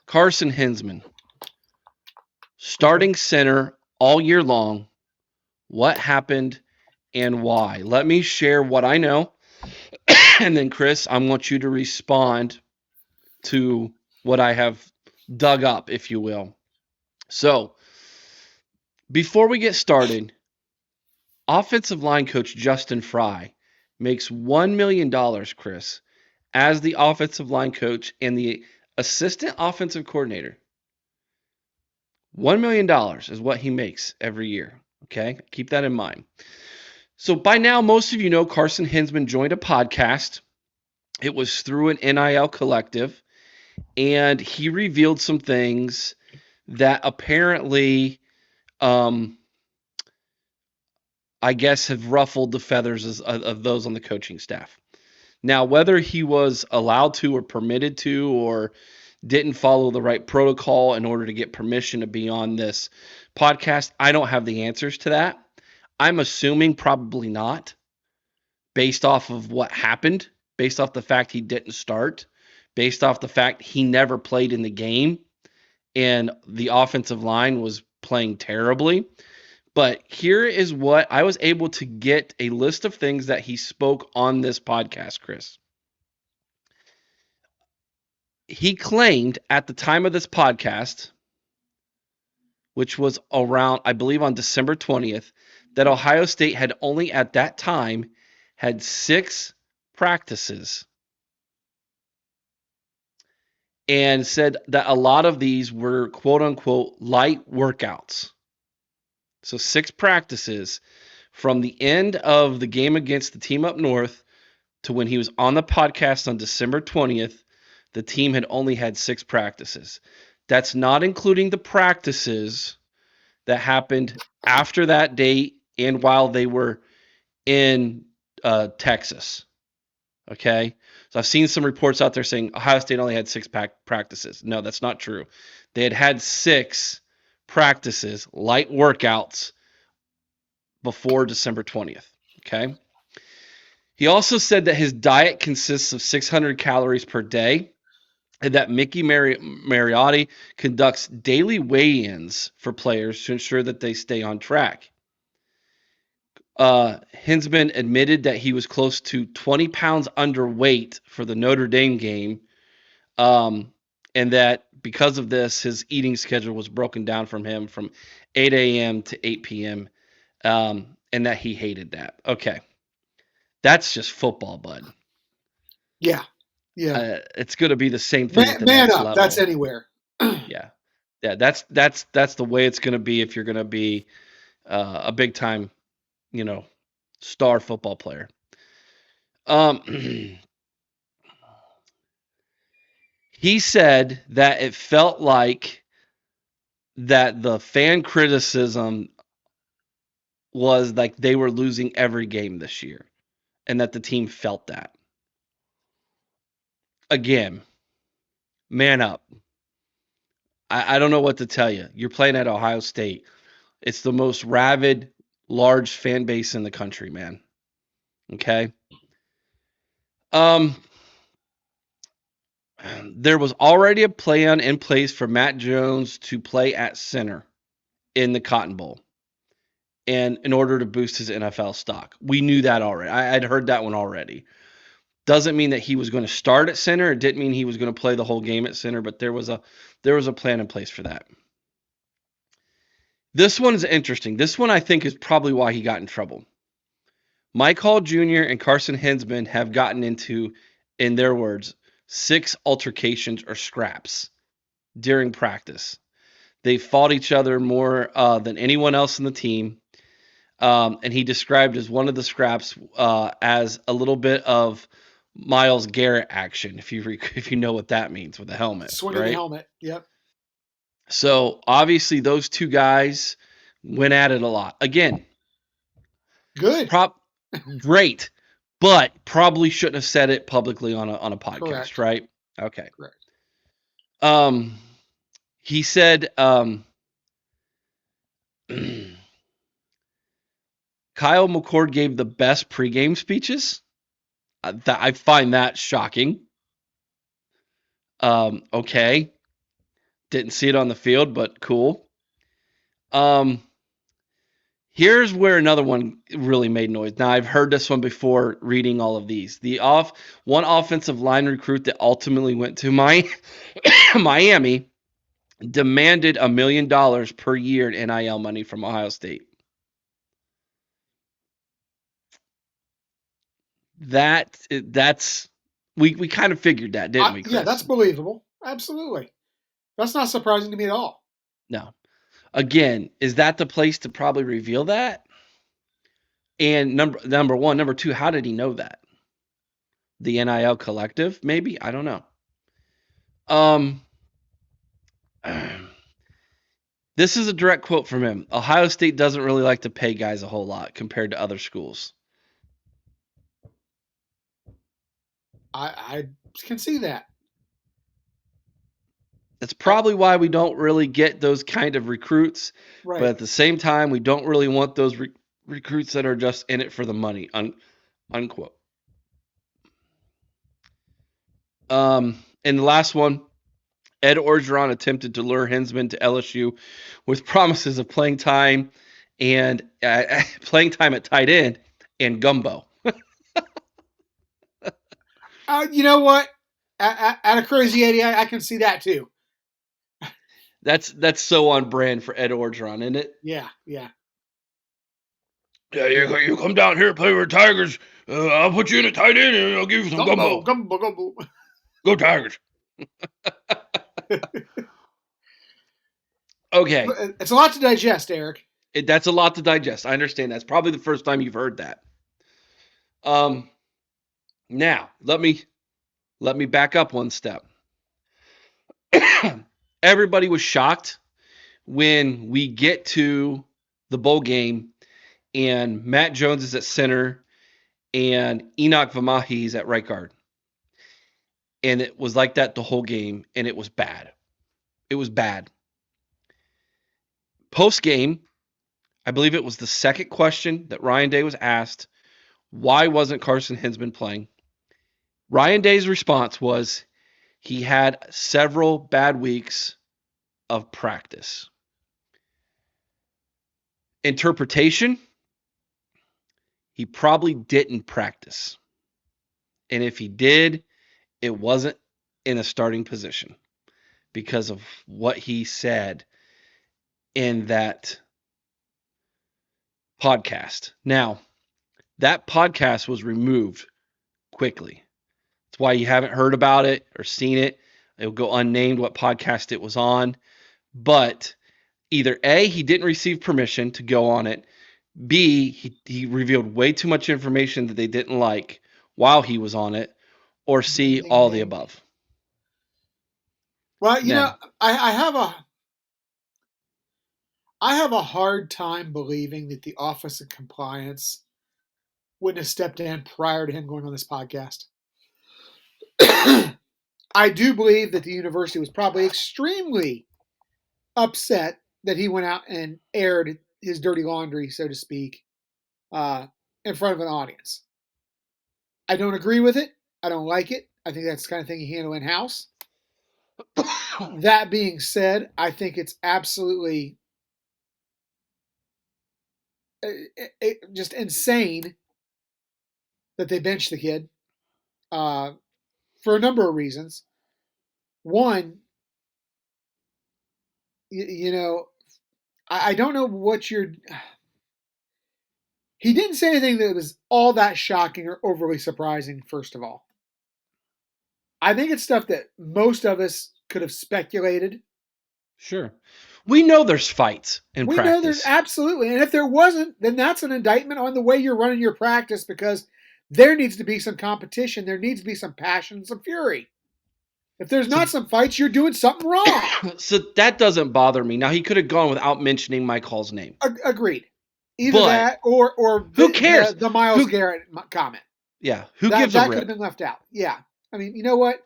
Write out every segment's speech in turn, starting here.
Carson Hinzman, starting center all year long. What happened and why? Let me share what I know. And then, Chris, I want you to respond to what I have dug up, if you will. So, before we get started, offensive line coach Justin Fry makes $1 million, Chris, as the offensive line coach and the assistant offensive coordinator. $1 million is what he makes every year. Okay, keep that in mind. So by now, most of you know Carson Hinzman joined a podcast. It was through an NIL collective, and he revealed some things that apparently, I guess, have ruffled the feathers of those on the coaching staff. Now, whether he was allowed to or permitted to or didn't follow the right protocol in order to get permission to be on this podcast, I don't have the answers to that. I'm assuming probably not, based off of what happened, based off the fact he didn't start, based off the fact he never played in the game, and the offensive line was playing terribly. But here is what I was able to get a list of things that he spoke on this podcast, Chris. He claimed at the time of this podcast, which was around, I believe, on December 20th, that Ohio State had only at that time had 6 practices, and said that a lot of these were quote unquote light workouts. So 6 practices from the end of the game against the team up north to when he was on the podcast on December 20th, the team had only had 6 practices. That's not including the practices that happened after that date and while they were in Texas. Okay? So I've seen some reports out there saying Ohio State only had 6 practices. No, that's not true. They had 6 practices, light workouts, before December 20th. Okay? He also said that his diet consists of 600 calories per day, and that Mickey Mariotti conducts daily weigh-ins for players to ensure that they stay on track. Hinzman admitted that he was close to 20 pounds underweight for the Notre Dame game, and that because of this, his eating schedule was broken down from him from 8 a.m. to 8 p.m., and that he hated that. Okay. That's just football, bud. Yeah. Yeah. It's going to be the same thing at the man next up. level. That's anywhere. Yeah. Yeah, that's the way it's going to be if you're going to be a big time, star football player. He said that it felt like that the fan criticism was like they were losing every game this year, and that the team felt that. Again, man up. I don't know what to tell you. You're playing at Ohio State. It's the most rabid, large fan base in the country, man. Okay? There was already a plan in place for Matt Jones to play at center in the Cotton Bowl, and in order to boost his NFL stock. We knew that already. I'd heard that one already. Doesn't mean that he was going to start at center. It didn't mean he was going to play the whole game at center, but there was a plan in place for that. This one is interesting. This one I think is probably why he got in trouble. Mike Hall Jr. and Carson Hinzman have gotten into, in their words, 6 altercations or scraps during practice. They fought each other more than anyone else in the team. And he described as one of the scraps as a little bit of Myles Garrett action, if you know what that means with the helmet. Swinging right? the helmet, yep. So obviously those 2 guys went at it a lot. Again, good, great, but probably shouldn't have said it publicly on a podcast, correct. right? Okay. Correct. He said Kyle McCord gave the best pregame speeches. I find that shocking. Okay. Didn't see it on the field, but cool. Um, Here's where another one really made noise. Now I've heard this one before reading all of these. One offensive line recruit that ultimately went to Miami demanded $1 million per year in NIL money from Ohio State. That's we kind of figured that, didn't we, Yeah, Chris? that's believable. Absolutely. That's not surprising to me at all. No. Again, is that the place to probably reveal that? And number one, number two, how did he know that? The NIL collective, maybe? I don't know. Um This is a direct quote from him. Ohio State doesn't really like to pay guys a whole lot compared to other schools. I can see that. That's probably why we don't really get those kind of recruits. But Right. at the same time, we don't really want those recruits that are just in it for the money. Unquote. And the last one, Ed Orgeron attempted to lure Hinzman to LSU with promises of playing time and playing time at tight end and gumbo. You know what? At a crazy 80, I can see that too. That's so on brand for Ed Orgeron, isn't it? Yeah, yeah. Yeah, you come down here, play with Tigers. I'll put you in a tight end and I'll give you some Gumbo, gumbo. gumbo, gumbo. Go Tigers. Okay. It's a lot to digest, Eric. That's a lot to digest. I understand. That's probably the first time you've heard that. Um, Now let me back up one step. Everybody was shocked when we get to the bowl game and Matt Jones is at center and Enoch Vamahi's at right guard. And it was like that the whole game, and it was bad. It was bad. Post game, I believe it was the second question that Ryan Day was asked, why wasn't Carson Hinzman playing? Ryan Day's response was he had several bad weeks of practice. Interpretation, he probably didn't practice. And if he did, it wasn't in a starting position because of what he said in that podcast. Now, that podcast was removed quickly. That's why you haven't heard about it or seen it. It'll go unnamed what podcast it was on. But either A, he didn't receive permission to go on it. B, he revealed way too much information that they didn't like while he was on it. Or C, Ding, ding, all the ding. above. Well, Now, I have a hard time believing that the Office of Compliance wouldn't have stepped in prior to him going on this podcast. I do believe that the university was probably extremely upset that he went out and aired his dirty laundry, so to speak, in front of an audience. I don't agree with it. I don't like it. I think that's the kind of thing you handle in house. That being said, I think it's absolutely just insane that they benched the kid for a number of reasons. One, you know, I don't know what you're. He didn't say anything that was all that shocking or overly surprising, first of all. I think it's stuff that most of us could have speculated. sure. We know there's fights in We know there's practice. absolutely, and if there wasn't, then that's an indictment on the way you're running your practice because there needs to be some competition, there needs to be some passion, some fury. If there's So, not some fights, you're doing something wrong. so that doesn't bother me. Now, he could have gone without mentioning Mike Hall's name. Agreed. Either But that or who cares? the Miles Who Garrett comment. Yeah, who That gives a could have rip? been left out. Yeah. I mean, you know what?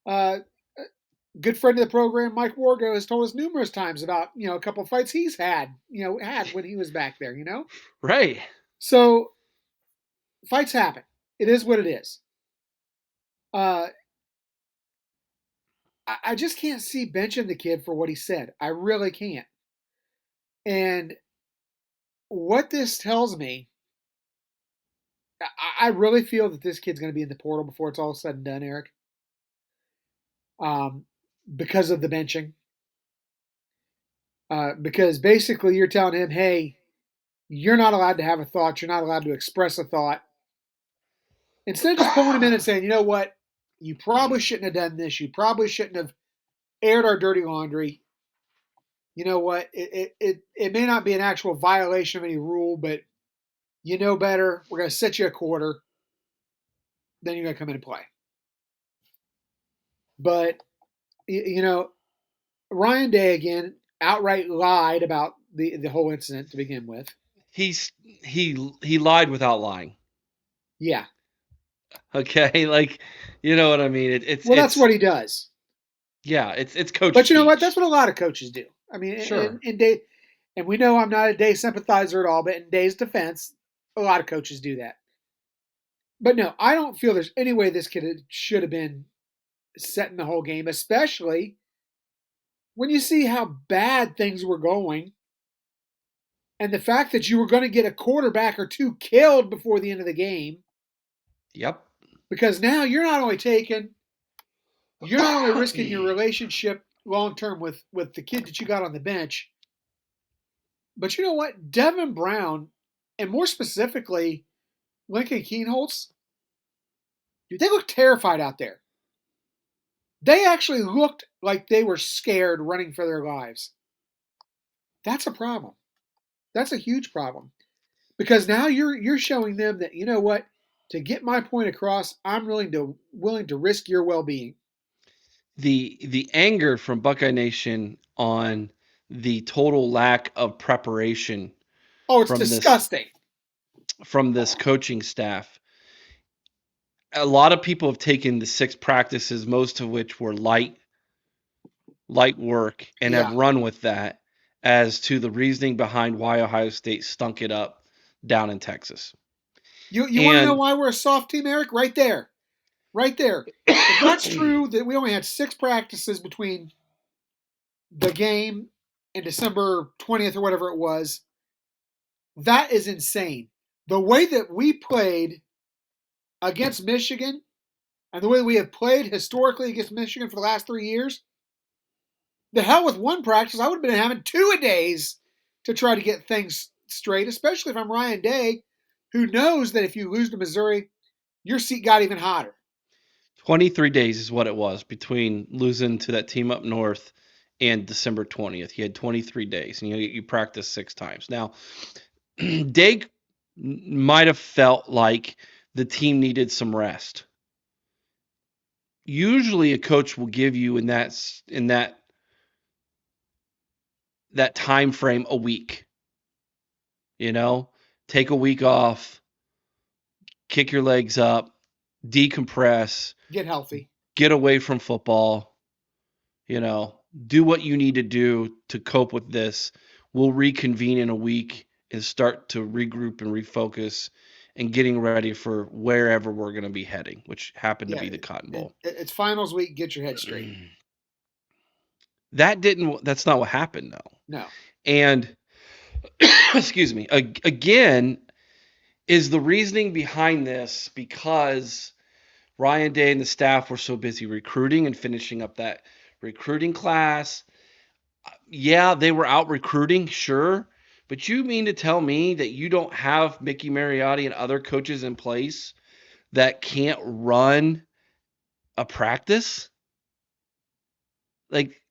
Uh, good friend of the program, Mike Wargo, has told us numerous times about a couple of fights he's had when he was back there. Right. So fights happen. It is what it is. Uh, I just can't see benching the kid for what he said. I really can't. And what this tells me, I really feel that this kid's going to be in the portal before it's all said and done, Eric, um, because of the benching. Because basically, you're telling him, hey, you're not allowed to have a thought. You're not allowed to express a thought. Instead of just pulling him in and saying, you know what, you probably shouldn't have done this. You probably shouldn't have aired our dirty laundry. You know what? It may not be an actual violation of any rule, but you know better. We're going to set you a quarter. Then you're going to come in and play. But, you know, Ryan Day, again, outright lied about the whole incident to begin with. He lied without lying. Yeah. Okay, like you know what I mean. Well, that's what he does. Yeah, it's coach But you know what? That's speech. what a lot of coaches do. I mean, Sure. in Day, and we know I'm not a Day sympathizer at all, but in Day's defense, a lot of coaches do that. But no, I don't feel there's any way this kid should have been setting the whole game, especially when you see how bad things were going and the fact that you were going to get a quarterback or two killed before the end of the game. Yep. Because now you're not only risking your relationship long term with the kid that you got on the bench, but you know what? Devin Brown, and more specifically, Lincoln Keenholz, dude, they look terrified out there. They actually looked like they were scared running for their lives. That's a problem. That's a huge problem. Because now you're showing them that, you know what, to get my point across, I'm willing to risk your well being. The anger from Buckeye Nation on the total lack of preparation Oh, it's from this disgusting. from this coaching staff. A lot of people have taken the 6 practices, most of which were light work, and have Yeah. run with that as to the reasoning behind why Ohio State stunk it up down in Texas. You want to know And why we're a soft team, Eric? Right there. Right there. If that's true that we only had 6 practices between the game and December 20th or whatever it was, that is insane. The way that we played against Michigan and the way we have played historically against Michigan for the last 3 years, the hell with 1 practice. I would have been having 2-a-days to try to get things straight, especially if I'm Ryan Day, who knows that if you lose to Missouri, your seat got even hotter. 23 days is what it was between losing to that team up north and December 20th. You had 23 days, and you practiced 6 times. Now, Day might have felt like the team needed some rest. Usually, a coach will give you in that time frame a week. You know, take a week off, kick your legs up, decompress, Get healthy. get away from football, do what you need to do to cope with this. We'll reconvene in a week and start to regroup and refocus and getting ready for wherever we're going to be heading, which happened to Yeah, be the Cotton Bowl. it's finals week. Get your head straight. That's not what happened though. No. And excuse me, again, is the reasoning behind this because Ryan Day and the staff were so busy recruiting and finishing up that recruiting class. Yeah, they were out recruiting, sure. But you mean to tell me that you don't have Mickey Mariotti and other coaches in place that can't run a practice? Like,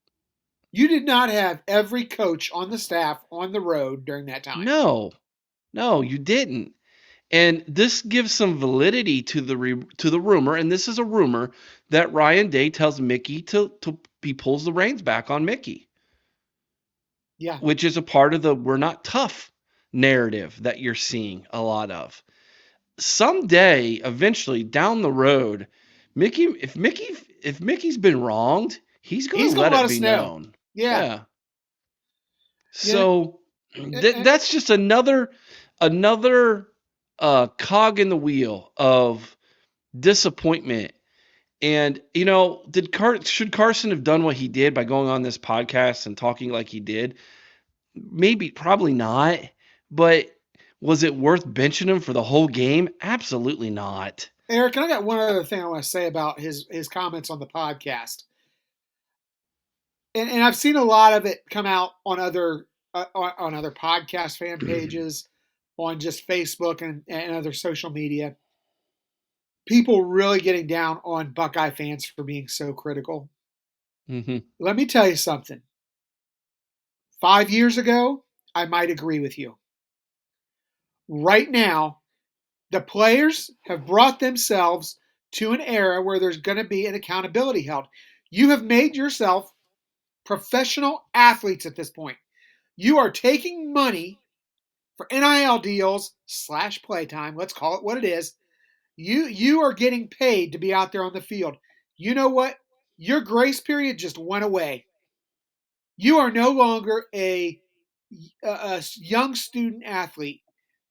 You did not have every coach on the staff on the road during that time. no, no, you didn't. And this gives some validity to the rumor, and this is a rumor that Ryan Day tells Mickey to he pulls the reins back on Mickey, Yeah. which is a part of the we're not tough narrative that you're seeing a lot of. Someday, eventually down the road, if Mickey's been wronged, he's gonna He's going let to let it us be know. known. Yeah. Yeah. Yeah. So And, that's just another cog in the wheel of disappointment And should Carson have done what he did by going on this podcast and talking like he did? Maybe, probably not. But was it worth benching him for the whole game? Absolutely not. Eric, and I got one other thing I want to say about his comments on the podcast. And I've seen a lot of it come out on other podcast fan pages, on just Facebook and other social media. People really getting down on Buckeye fans for being so critical. Mm-hmm. Let me tell you something. 5 years ago, I might agree with you. Right now, the players have brought themselves to an era where there's going to be an accountability held. You have made yourself professional athletes at this point. You are taking money for NIL deals / playtime. Let's call it what it is. You are getting paid to be out there on the field. You know what? Your grace period just went away. You are no longer a young student athlete.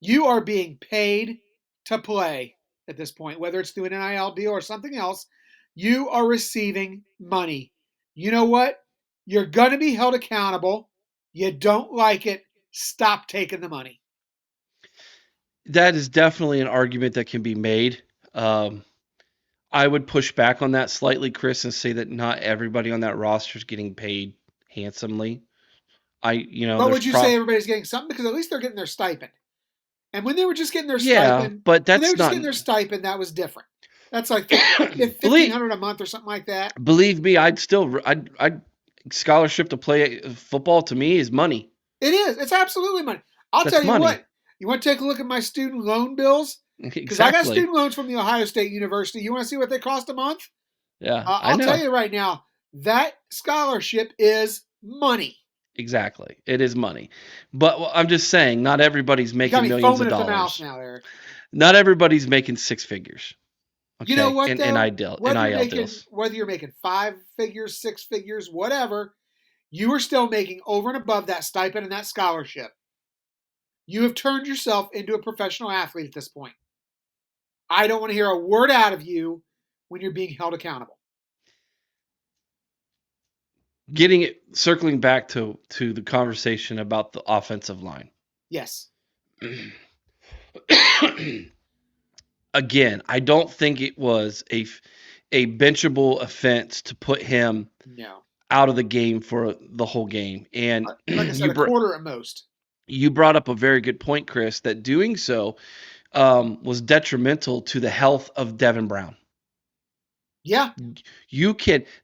You are being paid to play at this point, whether it's through an NIL deal or something else. You are receiving money. You know what? You're going to be held accountable. You don't like it. Stop taking the money. That is definitely an argument that can be made. I would push back on that slightly, Chris, and say that not everybody on that roster is getting paid handsomely. But There's would you say everybody's getting something? Because at least they're getting their stipend. And when they were just getting their yeah, stipend, but that's not. that was different. That's like believe 1,500 a month or something like that. believe me, I'd scholarship to play football to me is money. It is. It's absolutely money. I'll That's tell you money. what. You want to take a look at my student loan bills? Because I got Exactly. student loans from the Ohio State University. You want to see what they cost a month? Yeah, I I'll tell know. you right now. That scholarship is money. Exactly. It is money. But I'm just saying, not everybody's You got making me millions of foaming at the mouth dollars. now, Eric. Not everybody's making six figures. You know Okay, what in though? NIL deals. Whether you're making 5 figures, 6 figures, whatever, you are still making over and above that stipend and that scholarship. You have turned yourself into a professional athlete at this point. I don't want to hear a word out of you when you're being held accountable. Circling back to the conversation about the offensive line. Yes. Again, I don't think it was a benchable offense to put him out of the game for the whole game. And like I said, a quarter at most. You brought up a very good point, Chris, that doing so was detrimental to the health of Devin Brown. Yeah.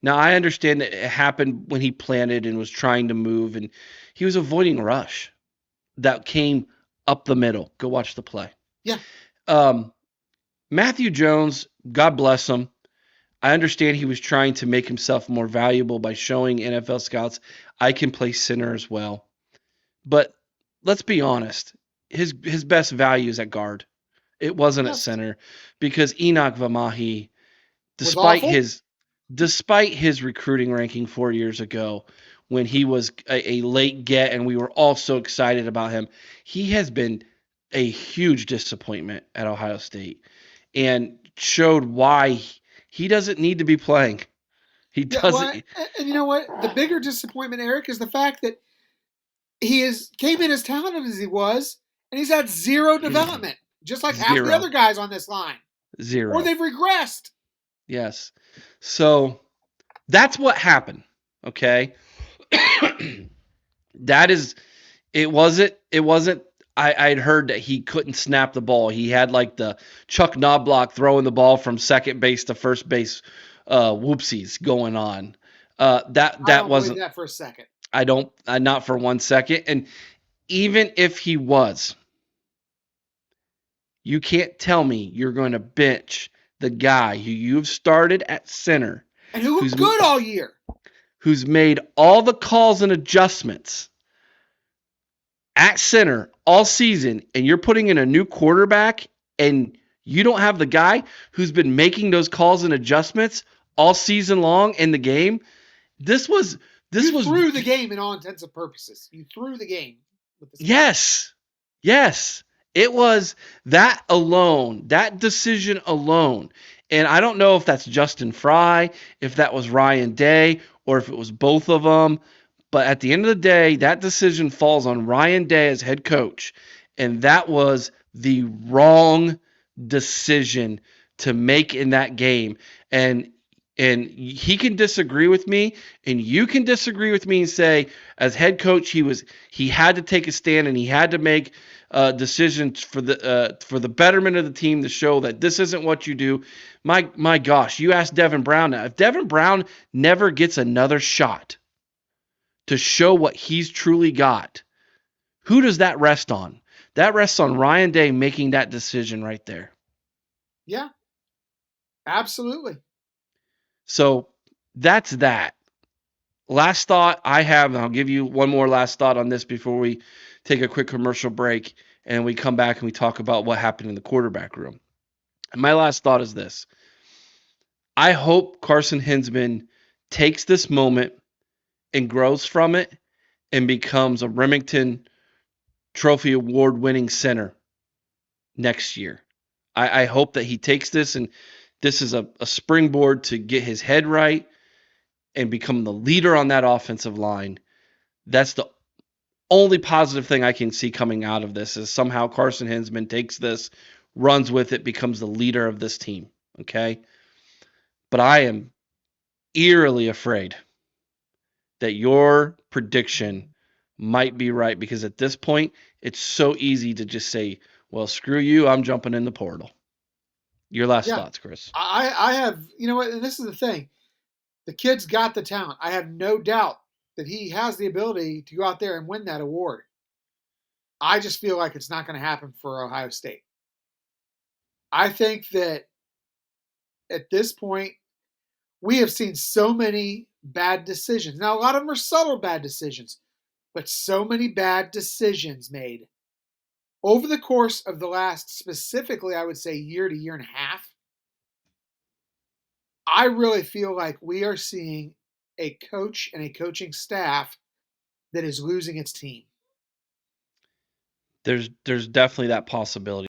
Now I understand that it happened when he planted and was trying to move, and he was avoiding a rush that came up the middle. Go watch the play. Yeah. Matthew Jones, God bless him. I understand he was trying to make himself more valuable by showing NFL scouts I can play center as well. But let's be honest, his best value is at guard. It wasn't at center because Enoch Vamahi, despite his recruiting ranking 4 years ago, when he was a late get and we were all so excited about him, he has been a huge disappointment at Ohio State and showed why he doesn't need to be playing. He doesn't. Well, and you know what? The bigger disappointment, Eric, is the fact that came in as talented as he was, and he's had zero development, just like half the other guys on this line. Zero. Or they've regressed. Yes. So that's what happened. Okay. It wasn't. I'd heard that he couldn't snap the ball. He had like the Chuck Knobloch throwing the ball from second base to first base, whoopsies going on. That wasn't that for a second. I don't, not for 1 second. And even if he was, you can't tell me you're going to bench the guy who you've started at center and who looked good all year, who's made all the calls and adjustments at center all season, and you're putting in a new quarterback and you don't have the guy who's been making those calls and adjustments all season long in the game. You threw the game in all intents and purposes. You threw the game. Yes. It was that alone, that decision alone. And I don't know if that's Justin Fry, if that was Ryan Day, or if it was both of them. But at the end of the day, that decision falls on Ryan Day as head coach. And that was the wrong decision to make in that game. And he can disagree with me, and you can disagree with me and say, as head coach, he had to take a stand and he had to make decisions for the betterment of the team to show that this isn't what you do. My gosh, you asked Devin Brown now. If Devin Brown never gets another shot to show what he's truly got, who does that rest on? That rests on Ryan Day making that decision right there. Yeah, absolutely. So that's that. Last thought I have, and I'll give you one more last thought on this before we take a quick commercial break and we come back and we talk about what happened in the quarterback room. And my last thought is this: I hope Carson Hinzman takes this moment and grows from it and becomes a Remington Trophy Award winning center next year. I hope that he takes this and this is a springboard to get his head right and become the leader on that offensive line. That's the only positive thing I can see coming out of this is somehow Carson Hinzman takes this, runs with it, becomes the leader of this team. Okay. But I am eerily afraid that your prediction might be right because at this point, it's so easy to just say, well, screw you, I'm jumping in the portal. Your last Yeah, thoughts, Chris. I have, you know what, and this is the thing. The kid's got the talent. I have no doubt that he has the ability to go out there and win that award. I just feel like it's not going to happen for Ohio State. I think that at this point, we have seen so many bad decisions. Now, a lot of them are subtle bad decisions, but so many bad decisions made over the course of the last, specifically, I would say, year to year and a half. I really feel like we are seeing a coach and a coaching staff that is losing its team. There's definitely that possibility.